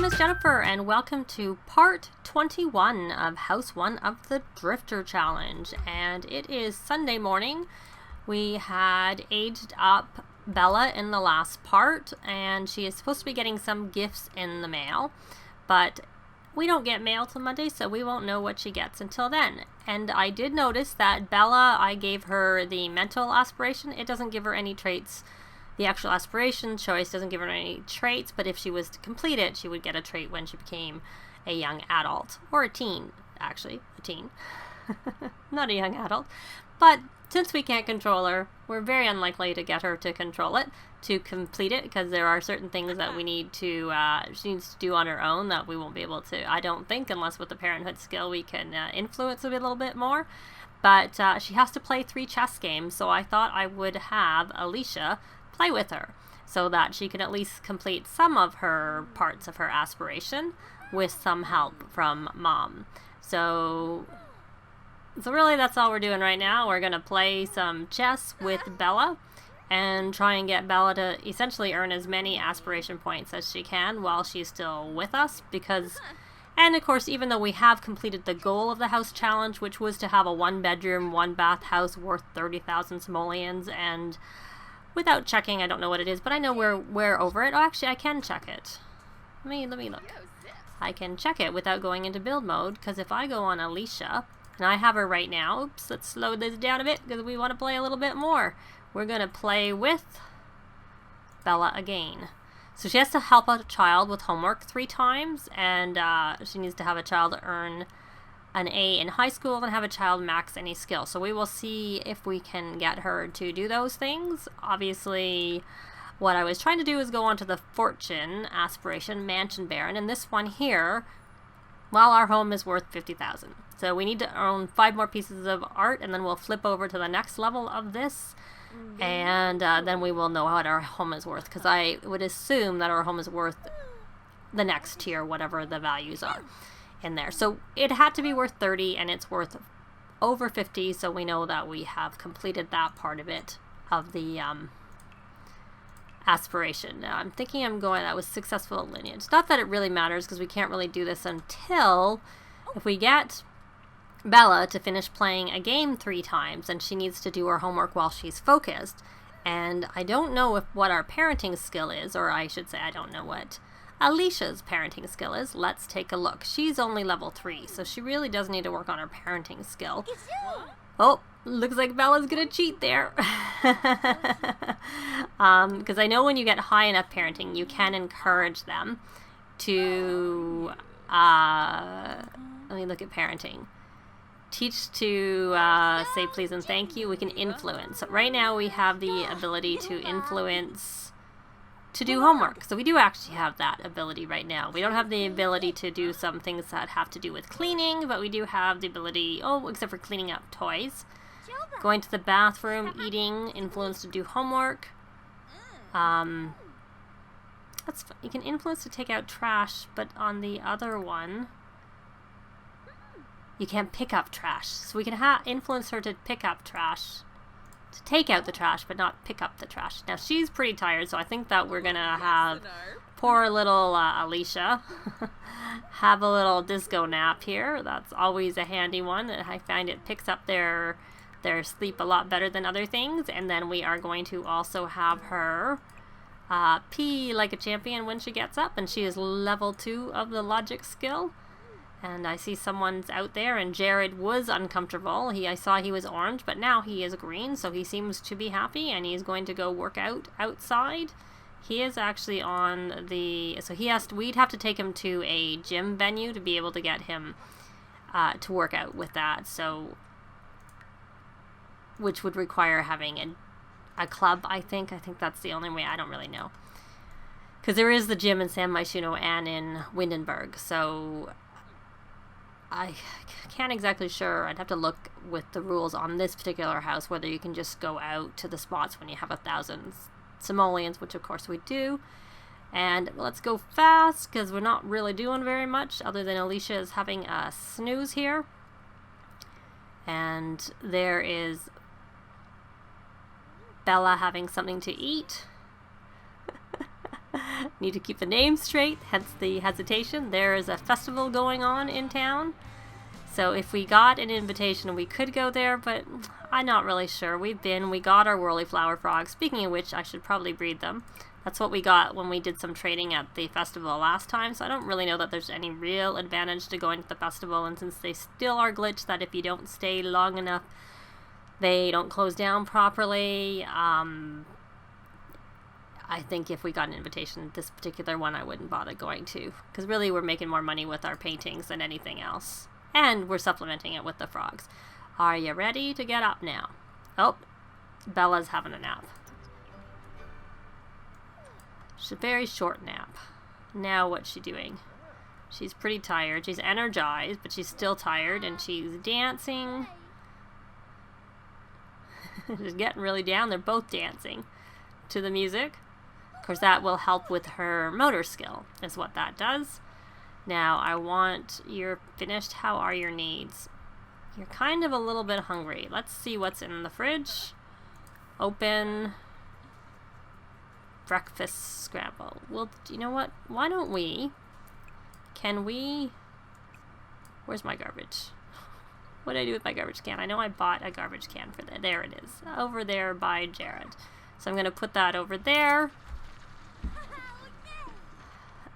name is Jennifer, and welcome to part 21 of House 1 of the Drifter Challenge. And it is Sunday morning. We had aged up Bella in the last part, and she is supposed to be getting some gifts in the mail, but we don't get mail till Monday, so we won't know what she gets until then. And I did notice that Bella, I gave her the mental aspiration. It doesn't give her any traits. The actual aspiration choice doesn't give her any traits, but if she was to complete it, she would get a trait when she became a young adult. Or a teen, actually. A teen. Not a young adult. But since we can't control her, we're very unlikely to get her to control it, to complete it, because there are certain things that we need to, she needs to do on her own that we won't be able to, I don't think, unless with the parenthood skill we can influence a little bit more. But she has to play 3 chess games, so I thought I would have Alicia play with her so that she can at least complete some of her parts of her aspiration with some help from Mom. So really that's all we're doing right now. We're gonna play some chess with Bella and try and get Bella to essentially earn as many aspiration points as she can while she's still with us, because, and of course, even though we have completed the goal of the house challenge, which was to have a 1-bedroom, 1-bath house worth 30,000 simoleons, and without checking, I don't know what it is, but I know we're over it. Oh, actually, I can check it. Let me look. I can check it without going into build mode, because if I go on Alicia, and I have her right now. Oops, let's slow this down a bit, because we want to play a little bit more. We're going to play with Bella again. So she has to help out a child with homework 3 times, and she needs to have a child earn an A in high school and have a child max any skill. So we will see if we can get her to do those things. Obviously, what I was trying to do is go on to the fortune aspiration, Mansion Baron, and this one here, well, our home is worth 50,000. So we need to own 5 more pieces of art, and then we'll flip over to the next level of this, and then we will know what our home is worth, because I would assume that our home is worth the next tier, whatever the values are in there. So it had to be worth 30, and it's worth over 50, so we know that we have completed that part of it, of the aspiration. Now I'm thinking that was successful lineage. Not that it really matters, because we can't really do this until if we get Bella to finish playing a game 3 times, and she needs to do her homework while she's focused. And I don't know what our parenting skill is, or I should say I don't know what Alicia's parenting skill is. Let's take a look. She's only level 3, so she really does need to work on her parenting skill. Oh, looks like Bella's gonna cheat there. Because I know when you get high enough parenting, you can encourage them to, let me look at parenting. Teach to say please and thank you. We can influence. So right now we have the ability to influence to do homework. So we do actually have that ability right now. We don't have the ability to do some things that have to do with cleaning, but we do have the ability, except for cleaning up toys. Going to the bathroom, eating, influence to do homework. You can influence to take out trash, but on the other one, you can't pick up trash. So we can influence her to pick up trash, to take out the trash, but not pick up the trash. Now, she's pretty tired, so I think that we're going to have poor little Alicia have a little disco nap here. That's always a handy one. I find it picks up their sleep a lot better than other things. And then we are going to also have her pee like a champion when she gets up, and she is level 2 of the logic skill. And I see someone's out there, and Jared was uncomfortable. I saw he was orange, but now he is green, so he seems to be happy, and he's going to go work out outside. He is actually on the, so we'd have to take him to a gym venue to be able to get him to work out with that, so, which would require having a club, I think. I think that's the only way. I don't really know. Because there is the gym in San Myshuno and in Windenburg, so I can't exactly sure. I'd have to look with the rules on this particular house, whether you can just go out to the spots when you have 1,000 simoleons, which of course we do. And let's go fast, because we're not really doing very much, other than Alicia is having a snooze here. And there is Bella having something to eat. Need to keep the name straight, hence the hesitation. There is a festival going on in town. So if we got an invitation, we could go there, but I'm not really sure. We got our whirly flower frogs. Speaking of which, I should probably breed them. That's what we got when we did some trading at the festival last time, so I don't really know that there's any real advantage to going to the festival, and since they still are glitched that if you don't stay long enough, they don't close down properly. I think if we got an invitation, this particular one I wouldn't bother going to, because really we're making more money with our paintings than anything else. And we're supplementing it with the frogs. Are you ready to get up now? Oh, Bella's having a nap. It's a very short nap. Now what's she doing? She's pretty tired. She's energized, but she's still tired, and she's dancing. She's getting really down. They're both dancing to the music. Of course, that will help with her motor skill, is what that does. Now, you're finished. How are your needs? You're kind of a little bit hungry. Let's see what's in the fridge. Open. Breakfast scramble. Well, you know what? Why don't we... Where's my garbage? What did I do with my garbage can? I know I bought a garbage can for that. There it is. Over there by Jared. So I'm going to put that over there.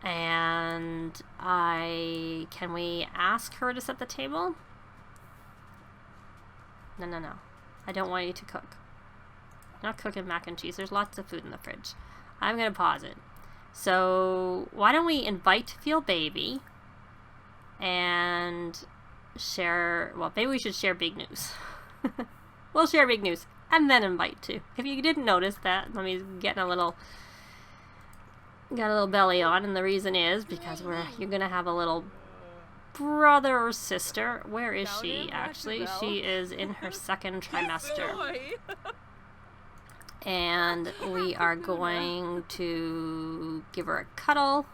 And can we ask her to set the table? No. I don't want you to cook. I'm not cooking mac and cheese. There's lots of food in the fridge. I'm going to pause it. So why don't we invite Feel Baby and share, well, maybe we should share big news. We'll share big news and then invite too. If you didn't notice that, let me get got a little belly on, and the reason is because you're gonna have a little brother or sister. Where is she actually? She is in her second trimester. And we are going to give her a cuddle.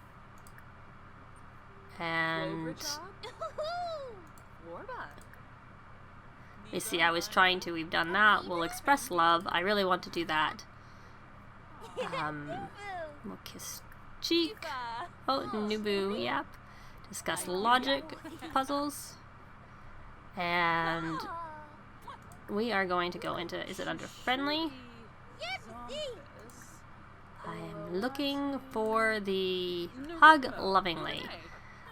And you see, I was trying to, we've done that. We'll express love. I really want to do that. We'll kiss cheek. Oh, Nubu, yep. Discuss logic puzzles. And we are going to go into, is it under friendly? I am looking for the hug lovingly.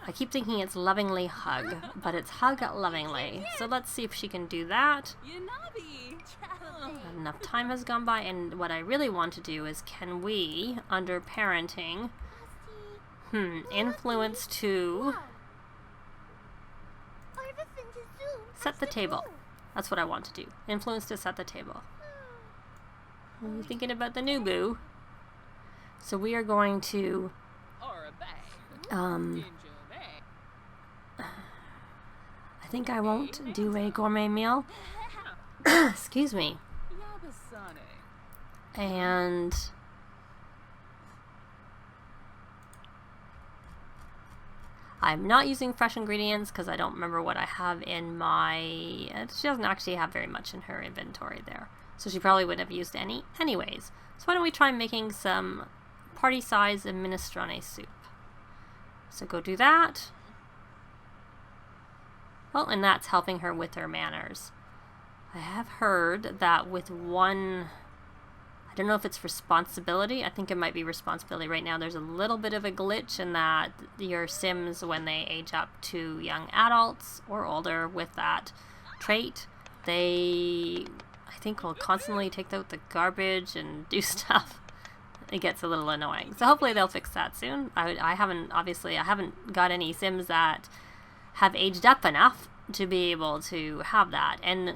I keep thinking it's lovingly hug, but it's hug lovingly. So let's see if she can do that. Enough time has gone by, and what I really want to do is, can we, under parenting, influence to set the table. That's what I want to do. Influence to set the table. Are you thinking about the new boo? So we are going to I think I won't do a gourmet meal. Excuse me. And I'm not using fresh ingredients because I don't remember what I have in my... She doesn't actually have very much in her inventory there. So she probably wouldn't have used any anyways. So why don't we try making some party-size minestrone soup. So go do that. Well, and that's helping her with her manners. I have heard that with one... I don't know if it's responsibility. I think it might be responsibility. Right now there's a little bit of a glitch in that your Sims, when they age up to young adults or older with that trait, they, I think, will constantly take out the garbage and do stuff. It gets a little annoying. So hopefully they'll fix that soon. I haven't got any Sims that have aged up enough to be able to have that. And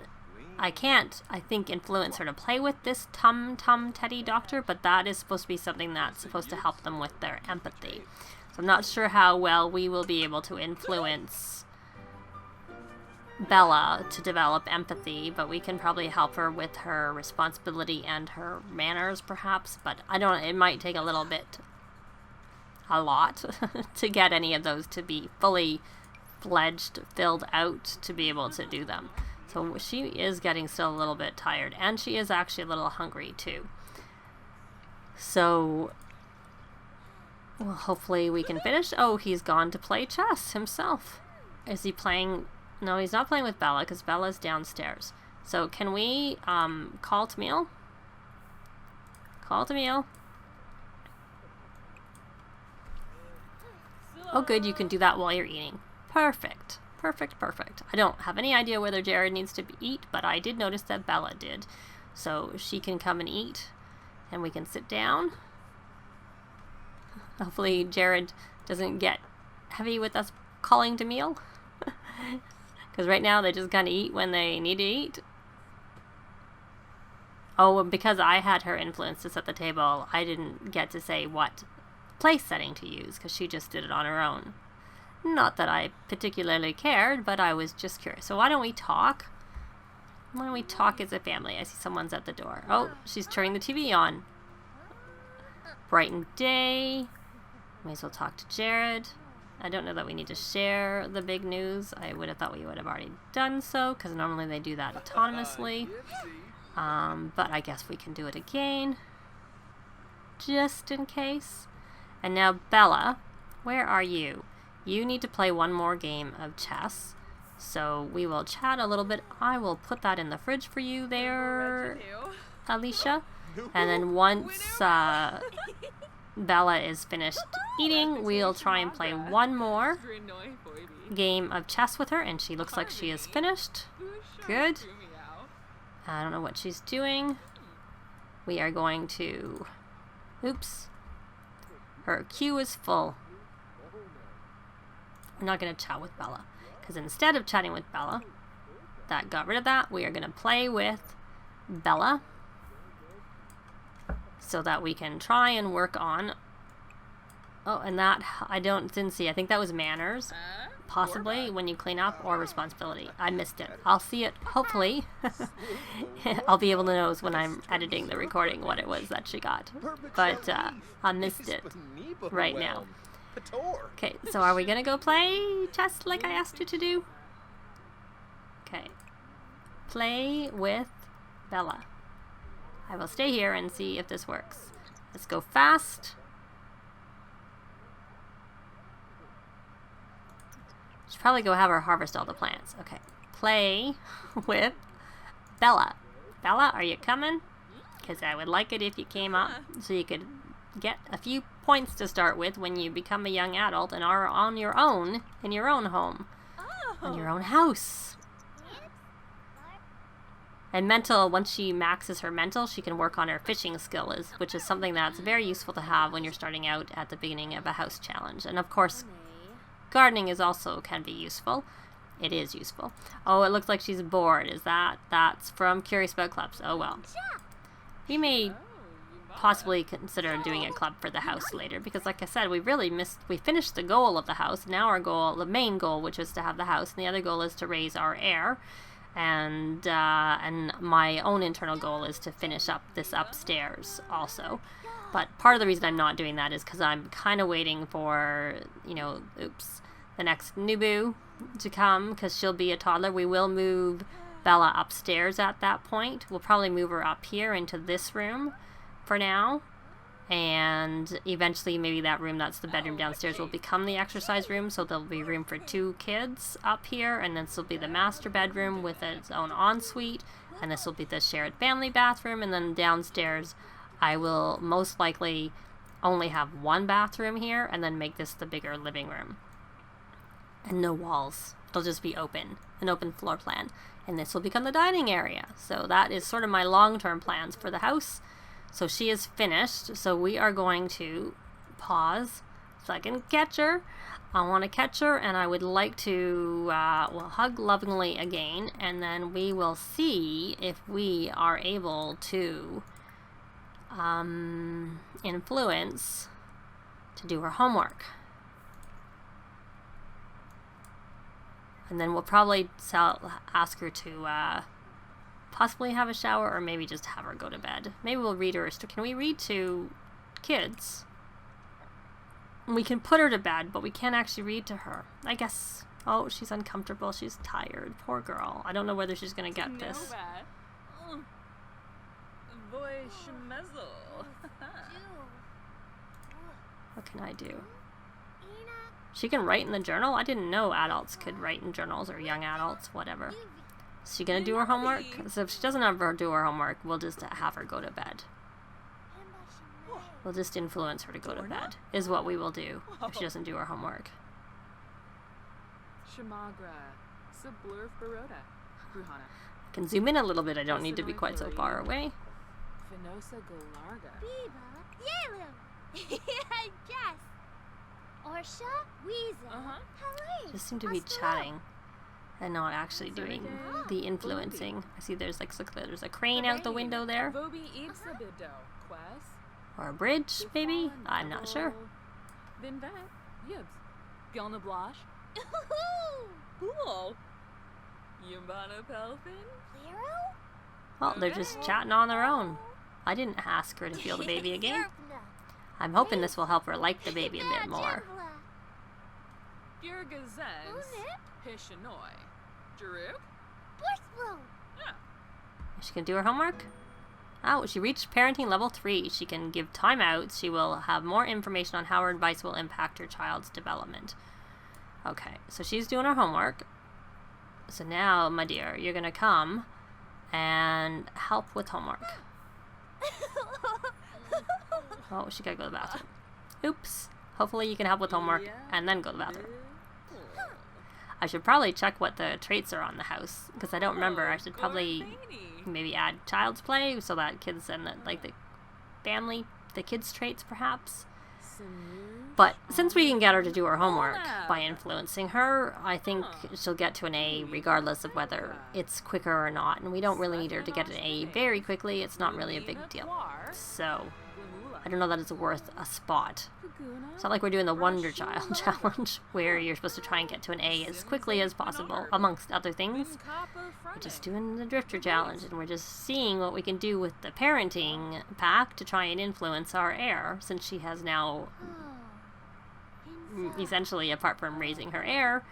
I can't, I think, influence her to play with this Tum Tum Teddy Doctor, but that is supposed to be something that's supposed to help them with their empathy. So I'm not sure how well we will be able to influence Bella to develop empathy, but we can probably help her with her responsibility and her manners, perhaps. But I don't, it might take a lot, to get any of those to be fully fledged, filled out, to be able to do them. So she is getting still a little bit tired, and she is actually a little hungry too. So Well, hopefully we can finish. Oh, he's gone to play chess himself. Is he playing? No, he's not playing with Bella because Bella's downstairs. So can we call Tamil? Call Tamil. Oh good, you can do that while you're eating. Perfect. Perfect, perfect. I don't have any idea whether Jared needs to eat, but I did notice that Bella did. So she can come and eat, and we can sit down. Hopefully Jared doesn't get heavy with us calling to meal. Because right now they just kind of eat when they need to eat. Oh, and because I had her influence to set the table, I didn't get to say what place setting to use, because she just did it on her own. Not that I particularly cared, but I was just curious. So why don't we talk? Why don't we talk as a family? I see someone's at the door. Oh, she's turning the TV on. Brightened day. May as well talk to Jared. I don't know that we need to share the big news. I would have thought we would have already done so, because normally they do that autonomously. But I guess we can do it again, just in case. And now Bella, where are you? You need to play one more game of chess. So we will chat a little bit. I will put that in the fridge for you there, Alicia. And then once Bella is finished eating, we'll try and play one more game of chess with her. And she looks like she is finished. Good. I don't know what she's doing. We are going to... Oops. Her queue is full. We're not going to chat with Bella. Because instead of chatting with Bella, that got rid of that, we are going to play with Bella. So that we can try and work on... Oh, and that, I didn't see. I think that was manners. Possibly when you clean up, or responsibility. I missed it. I'll see it, hopefully. I'll be able to know when I'm editing the recording what it was that she got. But I missed it right now. Okay, so are we going to go play chess like I asked you to do? Okay. Play with Bella. I will stay here and see if this works. Let's go fast. Should probably go have her harvest all the plants. Okay. Play with Bella. Bella, are you coming? Because I would like it if you came up so you could get a few points to start with when you become a young adult and are on your own, in your own home, on your own house. And mental, once she maxes her mental, she can work on her fishing skills, which is something that's very useful to have when you're starting out at the beginning of a house challenge. And of course, gardening is also can be useful. It is useful. Oh, it looks like she's bored. Is that's from Curious About Clubs? Oh well. We may possibly consider doing a club for the house later, because like I said, we finished the goal of the house. Now our goal, the main goal, which is to have the house, and the other goal is to raise our heir. And my own internal goal is to finish up this upstairs also. But part of the reason I'm not doing that is because I'm kind of waiting for, the next Nubu to come, because she'll be a toddler. We will move Bella upstairs at that point. We'll probably move her up here into this room for now. And eventually maybe that room that's the bedroom downstairs will become the exercise room, so there'll be room for 2 kids up here, and then this will be the master bedroom with its own ensuite, and this will be the shared family bathroom, and then downstairs I will most likely only have 1 bathroom here, and then make this the bigger living room. And no walls. It'll just be open, an open floor plan. And this will become the dining area. So that is sort of my long-term plans for the house. So she is finished. So we are going to pause so I can catch her. I want to catch her, and I would like to we'll hug lovingly again, and then we will see if we are able to influence to do her homework. And then we'll probably ask her to possibly have a shower, or maybe just have her go to bed. Maybe we'll read her. Can we read to kids? We can put her to bed, but we can't actually read to her. I guess. Oh, she's uncomfortable. She's tired. Poor girl. I don't know whether she's going to get this. What can I do? She can write in the journal? I didn't know adults could write in journals, or young adults, whatever. Is she gonna do her homework? So if she doesn't ever do her homework, we'll just have her go to bed. We'll just influence her to go to bed, is what we will do if she doesn't do her homework. I can zoom in a little bit, I don't need to be quite so far away. Just seem to be chatting and not actually doing the influencing. I see there's like, look, there's a crane out the window there. Or a bridge, maybe? I'm not sure. Well, they're just chatting on their own. I didn't ask her to feel the baby again. I'm hoping this will help her like the baby a bit more. Is she gonna do her homework? Oh, she reached parenting level 3. She can give timeouts. She will have more information on how her advice will impact her child's development. Okay, so she's doing her homework. So now, my dear, you're gonna come and help with homework. Oh, she gotta go to the bathroom. Oops. Hopefully you can help with homework and then go to the bathroom. I should probably check what the traits are on the house, because I don't remember. I should probably maybe add child's play so that kids and like the family, the kids' traits perhaps. But since we can get her to do her homework by influencing her, I think she'll get to an A regardless of whether it's quicker or not. And we don't really need her to get an A very quickly. It's not really a big deal. So I don't know that it's worth a spot. It's not like we're doing the Wonder Child challenge where you're supposed to try and get to an A as quickly as possible, amongst other things. We're just doing the Drifter challenge, and we're just seeing what we can do with the parenting pack to try and influence our heir, since she has now, essentially, apart from raising her heir,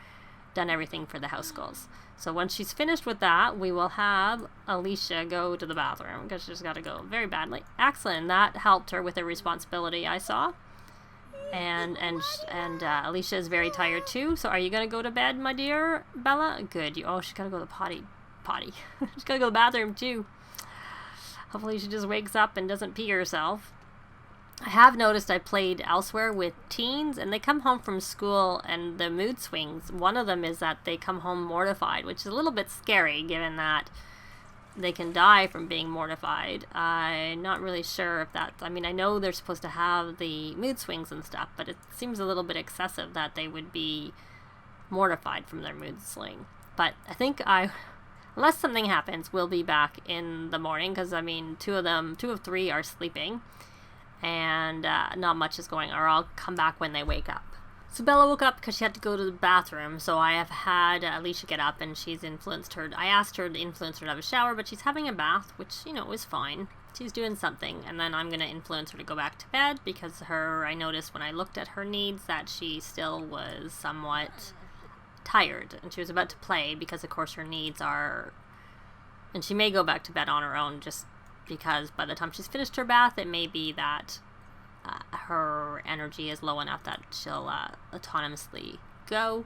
done everything for the house goals. So once she's finished with that, we will have Alicia go to the bathroom, because she's got to go very badly. Excellent. That helped her with her responsibility, I saw. And Alicia is very tired too. So are you going to go to bed, my dear Bella? Good. Oh, she's got to go to the potty. She's got to go to the bathroom too. Hopefully she just wakes up and doesn't pee herself. I have noticed I played elsewhere with teens, and they come home from school and the mood swings. One of them is that they come home mortified, which is a little bit scary given that they can die from being mortified. I'm not really sure if that's... I mean, I know they're supposed to have the mood swings and stuff, but it seems a little bit excessive that they would be mortified from their mood swing. But I think unless something happens, we'll be back in the morning, because, I mean, two of three are sleeping. And not much is going on, or I'll come back when they wake up. So Bella woke up because she had to go to the bathroom, so I have had Alicia get up, and she's influenced her. I asked her to influence her to have a shower, but she's having a bath, which, you know, is fine. She's doing something, and then I'm going to influence her to go back to bed, because I noticed when I looked at her needs that she still was somewhat tired, and she was about to play, because of course her needs are... And she may go back to bed on her own, just because by the time she's finished her bath, it may be that her energy is low enough that she'll autonomously go.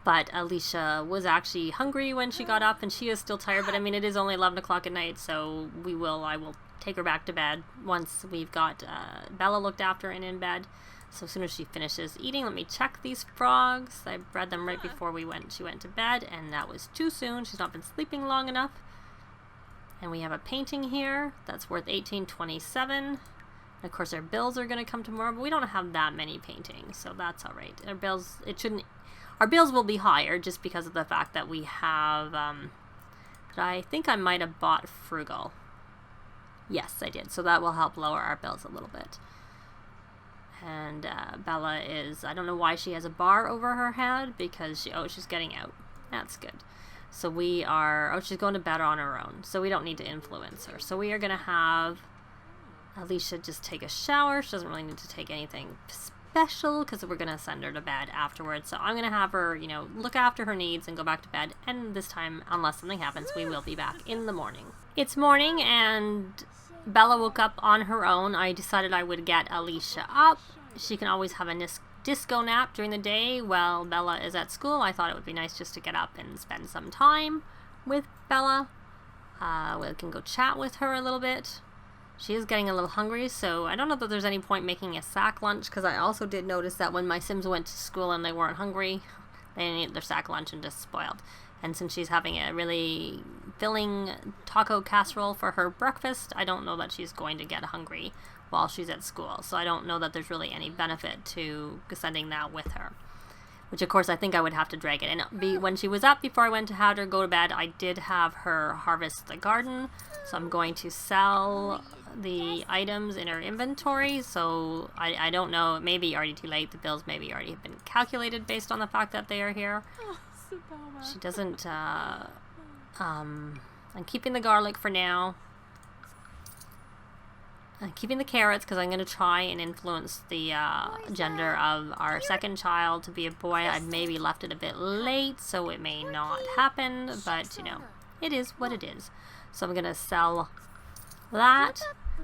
But Alicia was actually hungry when she got up, and she is still tired, but I mean, it is only 11 o'clock at night, so I will take her back to bed once we've got Bella looked after and in bed. So as soon as she finishes eating, let me check these frogs. I bred them right before she went to bed, and that was too soon. She's not been sleeping long enough. And we have a painting here that's worth $18.27. Of course, our bills are going to come tomorrow, but we don't have that many paintings, so that's all right. Our bills will be higher just because of the fact that we have, but I think I might have bought Frugal. Yes, I did, so that will help lower our bills a little bit. And Bella I don't know why she has a bar over her head, because she's getting out. That's good. So she's going to bed on her own, so we don't need to influence her. So we are going to have Alicia just take a shower. She doesn't really need to take anything special, because we're going to send her to bed afterwards. So I'm going to have her, look after her needs and go back to bed. And this time, unless something happens, we will be back in the morning. It's morning, and Bella woke up on her own. I decided I would get Alicia up, she can always have a disco nap during the day while Bella is at school. I thought it would be nice just to get up and spend some time with Bella. We can go chat with her a little bit. She is getting a little hungry, so I don't know that there's any point making a sack lunch, because I also did notice that when my Sims went to school and they weren't hungry, they didn't eat their sack lunch and just spoiled. And since she's having a really filling taco casserole for her breakfast, I don't know that she's going to get hungry while she's at school. So I don't know that there's really any benefit to sending that with her. Which, of course, I think I would have to drag it. And when she was up before I went to have her go to bed, I did have her harvest the garden. So I'm going to sell the items in her inventory. So I don't know. It may be already too late. The bills maybe already have been calculated based on the fact that they are here. She doesn't... I'm keeping the garlic for now. I'm keeping the carrots because I'm going to try and influence the gender of our second child to be a boy. I maybe left it a bit late, so it may not happen, but, you know, it is what it is. So I'm going to sell that.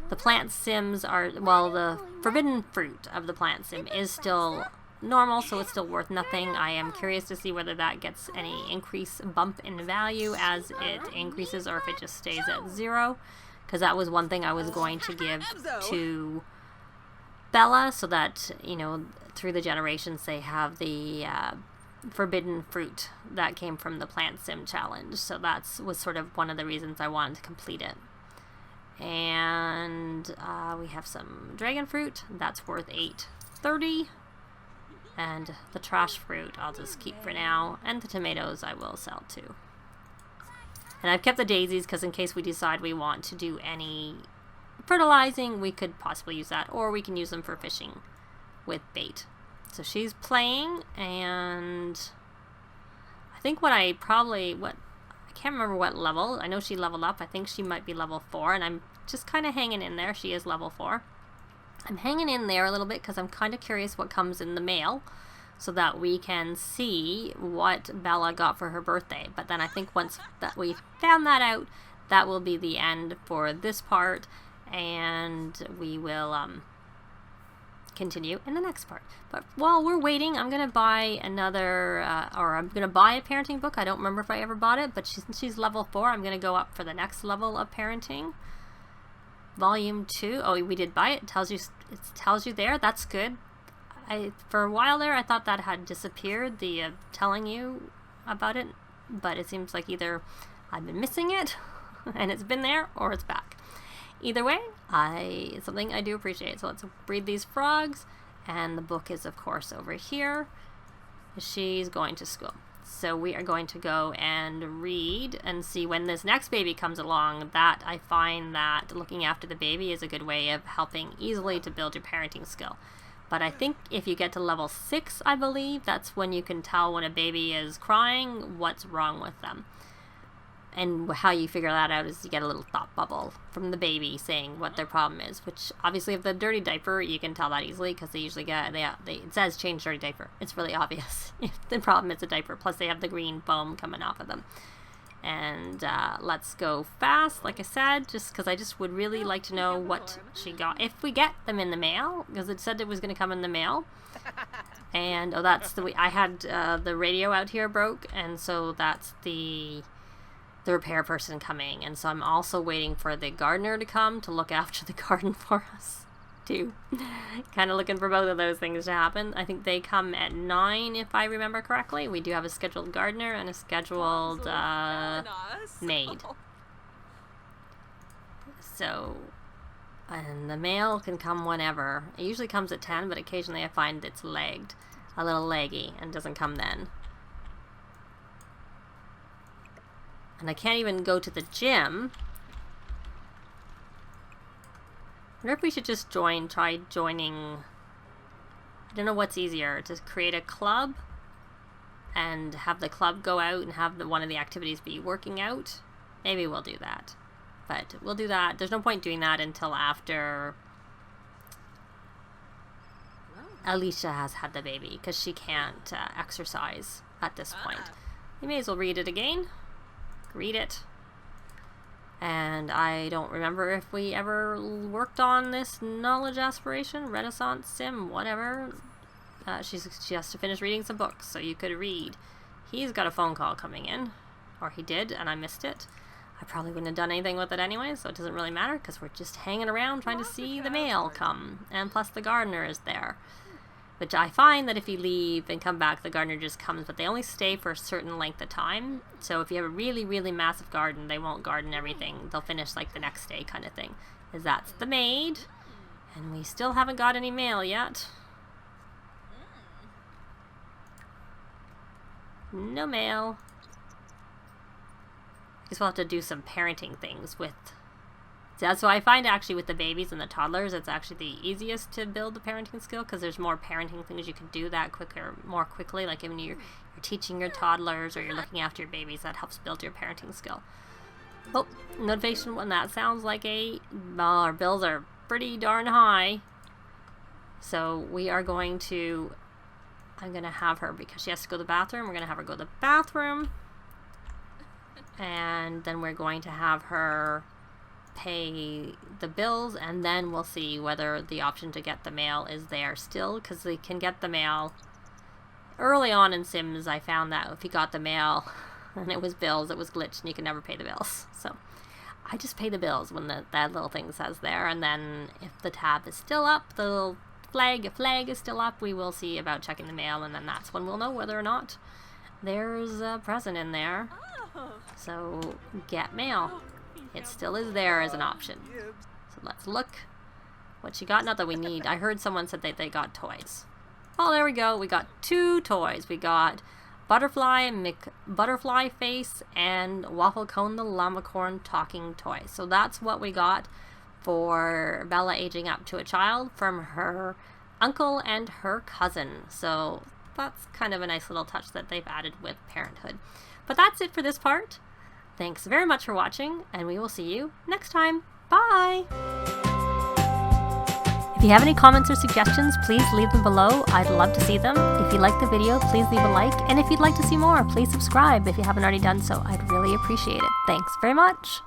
The plant sims are, well, the forbidden fruit of the plant sim is still normal, so it's still worth nothing. I am curious to see whether that gets any bump in value as it increases, or if it just stays at 0. Because that was one thing I was going to give to Bella, so that, you know, through the generations they have the forbidden fruit that came from the Plant Sim Challenge. So that was sort of one of the reasons I wanted to complete it. And we have some dragon fruit. That's worth $8.30. And the trash fruit I'll just keep for now. And the tomatoes I will sell too. And I've kept the daisies because in case we decide we want to do any fertilizing, we could possibly use that. Or we can use them for fishing with bait. So she's playing, and I think I can't remember what level. I know she leveled up. I think she might be level 4, and I'm just kind of hanging in there. She is level 4. I'm hanging in there a little bit because I'm kind of curious what comes in the mail, so that we can see what Bella got for her birthday. But then I think once that we've found that out, that will be the end for this part, and we will continue in the next part. But while we're waiting, I'm going to buy another, I'm going to buy a parenting book. I don't remember if I ever bought it, but she's level 4. I'm going to go up for the next level of parenting. Volume 2. Oh, we did buy it. It tells you there. That's good. For a while there, I thought that had disappeared, the telling you about it, but it seems like either I've been missing it, and it's been there, or it's back. Either way, it's something I do appreciate. So let's breed these frogs, and the book is, of course, over here. She's going to school. So we are going to go and read and see when this next baby comes along. That I find that looking after the baby is a good way of helping easily to build your parenting skill. But I think if you get to level 6, I believe, that's when you can tell when a baby is crying what's wrong with them. And how you figure that out is you get a little thought bubble from the baby saying what their problem is. Which, obviously, if the dirty diaper, you can tell that easily because they usually get, it says change dirty diaper. It's really obvious if the problem is a diaper. Plus, they have the green foam coming off of them. And let's go fast, like I said, just because I just would really like to know what she got. If we get them in the mail, because it said it was going to come in the mail. And, oh, that's the way, I had the radio out here broke, and so that's the repair person coming. And so I'm also waiting for the gardener to come to look after the garden for us, too. Kind of looking for both of those things to happen. I think they come at 9, if I remember correctly. We do have a scheduled gardener and a scheduled maid. So, and the mail can come whenever. It usually comes at 10, but occasionally I find it's lagged, a little laggy, and doesn't come then. And I can't even go to the gym. I wonder if we should just try joining. I don't know what's easier, to create a club and have the club go out and have one of the activities be working out. Maybe we'll do that. But we'll do that. There's no point doing that until after Alicia has had the baby, because she can't exercise at this point. You may as well read it again. Read it. And I don't remember if we ever worked on this knowledge aspiration, Renaissance sim, whatever. She has to finish reading some books, so you could read. He's got a phone call coming in, or he did, and I missed it. I probably wouldn't have done anything with it anyway, so it doesn't really matter, because we're just hanging around trying to see the mail come. And plus the gardener is there. Which I find that if you leave and come back, the gardener just comes, but they only stay for a certain length of time. So if you have a really, really massive garden, they won't garden everything. They'll finish like the next day kind of thing. Is that's the maid. And we still haven't got any mail yet. No mail. I guess we'll have to do some parenting things with... So I find actually with the babies and the toddlers, it's actually the easiest to build the parenting skill, because there's more parenting things you can do that more quickly. Like when you're teaching your toddlers or you're looking after your babies, that helps build your parenting skill. Oh, notification when that sounds like our bills are pretty darn high. So we are going to, I'm going to have her, because she has to go to the bathroom, we're going to have her go to the bathroom. And then we're going to have her pay the bills, and then we'll see whether the option to get the mail is there still, because they can get the mail early on in Sims. I found that if you got the mail and it was bills, it was glitched and you can never pay the bills. So I just pay the bills when that little thing says there, and then if the tab is still up, the little flag is still up, we will see about checking the mail, and then that's when we'll know whether or not there's a present in there. So get mail. It still is there as an option. So let's look what she got. Not that we need. I heard someone said that they got toys. Oh, there we go. We got 2 toys. We got Butterfly Face and Waffle Cone the Llamacorn talking toy. So that's what we got for Bella aging up to a child from her uncle and her cousin. So that's kind of a nice little touch that they've added with parenthood. But that's it for this part. Thanks very much for watching, and we will see you next time. Bye! If you have any comments or suggestions, please leave them below. I'd love to see them. If you like the video, please leave a like, and if you'd like to see more, please subscribe if you haven't already done so. I'd really appreciate it. Thanks very much!